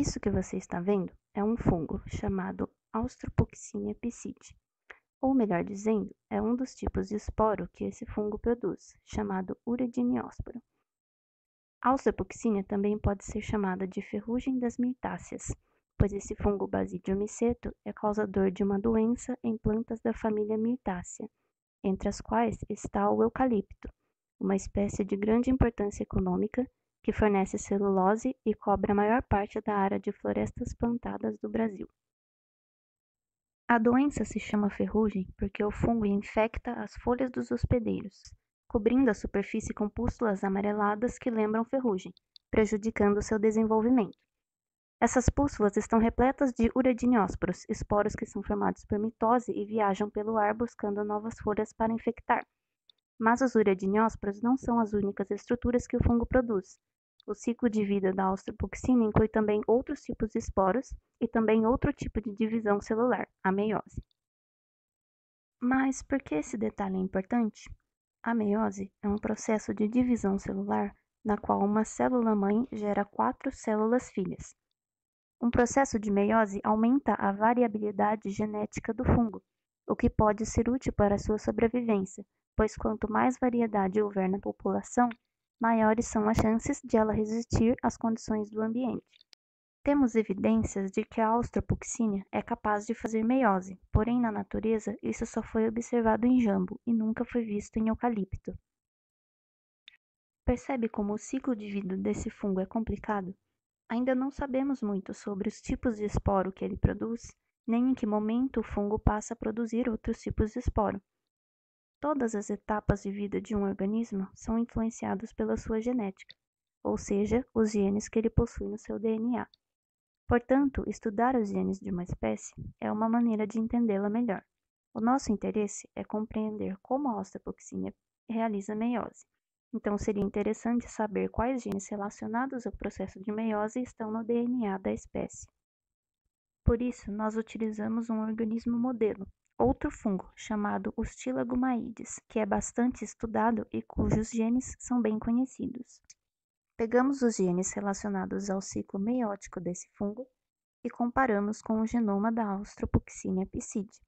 Isso que você está vendo é um fungo chamado Australopoccinia piscite, ou melhor dizendo, é um dos tipos de esporo que esse fungo produz, chamado Uridiniósporo. A Australopoccinia também pode ser chamada de ferrugem das mirtáceas, pois esse fungo Basidium miceto é causador de uma doença em plantas da família Myrtaceae, entre as quais está o eucalipto, uma espécie de grande importância econômica que fornece celulose e cobre a maior parte da área de florestas plantadas do Brasil. A doença se chama ferrugem porque o fungo infecta as folhas dos hospedeiros, cobrindo a superfície com pústulas amareladas que lembram ferrugem, prejudicando seu desenvolvimento. Essas pústulas estão repletas de uridiniósporos, esporos que são formados por mitose e viajam pelo ar buscando novas folhas para infectar. Mas os uridiniósporos não são as únicas estruturas que o fungo produz. O ciclo de vida da Australopoccinia inclui também outros tipos de esporos e também outro tipo de divisão celular, a meiose. Mas por que esse detalhe é importante? A meiose é um processo de divisão celular na qual uma célula-mãe gera 4 células-filhas. Um processo de meiose aumenta a variabilidade genética do fungo, o que pode ser útil para sua sobrevivência, pois quanto mais variedade houver na população, maiores são as chances de ela resistir às condições do ambiente. Temos evidências de que a Australopoccinia é capaz de fazer meiose, porém na natureza isso só foi observado em jambo e nunca foi visto em eucalipto. Percebe como o ciclo de vida desse fungo é complicado? Ainda não sabemos muito sobre os tipos de esporo que ele produz, nem em que momento o fungo passa a produzir outros tipos de esporo. Todas as etapas de vida de um organismo são influenciadas pela sua genética, ou seja, os genes que ele possui no seu DNA. Portanto, estudar os genes de uma espécie é uma maneira de entendê-la melhor. O nosso interesse é compreender como a Australopoccinia realiza meiose. Então, seria interessante saber quais genes relacionados ao processo de meiose estão no DNA da espécie. Por isso, nós utilizamos um organismo modelo, outro fungo, chamado Ustilagomaides, que é bastante estudado e cujos genes são bem conhecidos. Pegamos os genes relacionados ao ciclo meiótico desse fungo e comparamos com o genoma da Australopoccinia piscite.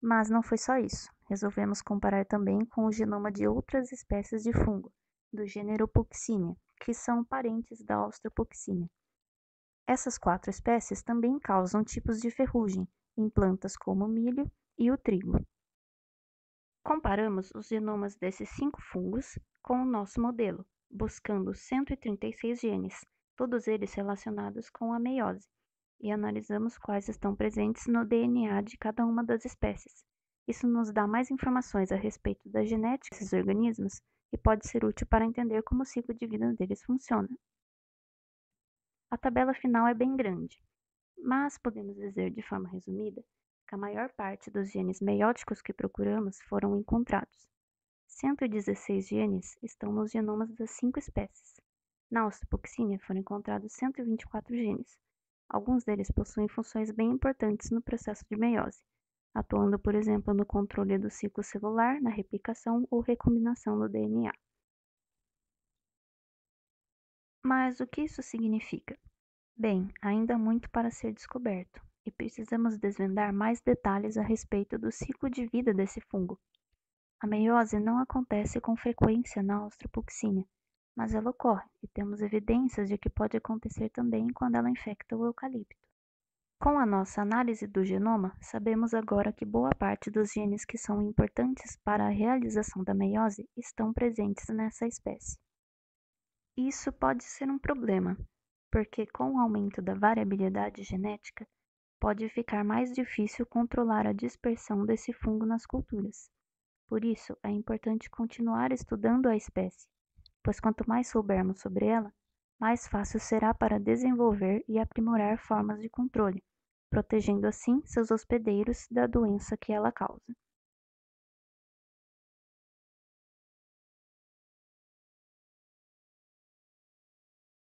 Mas não foi só isso, resolvemos comparar também com o genoma de outras espécies de fungo, do gênero Poccinia, que são parentes da Australopoccinia. Essas 4 espécies também causam tipos de ferrugem em plantas como o milho e o trigo. Comparamos os genomas desses 5 fungos com o nosso modelo, buscando 136 genes, todos eles relacionados com a meiose, e analisamos quais estão presentes no DNA de cada uma das espécies. Isso nos dá mais informações a respeito da genética desses organismos e pode ser útil para entender como o ciclo de vida deles funciona. A tabela final é bem grande, mas podemos dizer de forma resumida que a maior parte dos genes meióticos que procuramos foram encontrados. 116 genes estão nos genomas das 5 espécies. Na Australopoccinia foram encontrados 124 genes. Alguns deles possuem funções bem importantes no processo de meiose, atuando, por exemplo, no controle do ciclo celular, na replicação ou recombinação do DNA. Mas o que isso significa? Bem, ainda há muito para ser descoberto, e precisamos desvendar mais detalhes a respeito do ciclo de vida desse fungo. A meiose não acontece com frequência na Australopoccinia, mas ela ocorre, e temos evidências de que pode acontecer também quando ela infecta o eucalipto. Com a nossa análise do genoma, sabemos agora que boa parte dos genes que são importantes para a realização da meiose estão presentes nessa espécie. Isso pode ser um problema, porque com o aumento da variabilidade genética, pode ficar mais difícil controlar a dispersão desse fungo nas culturas. Por isso, é importante continuar estudando a espécie, pois quanto mais soubermos sobre ela, mais fácil será para desenvolver e aprimorar formas de controle, protegendo assim seus hospedeiros da doença que ela causa.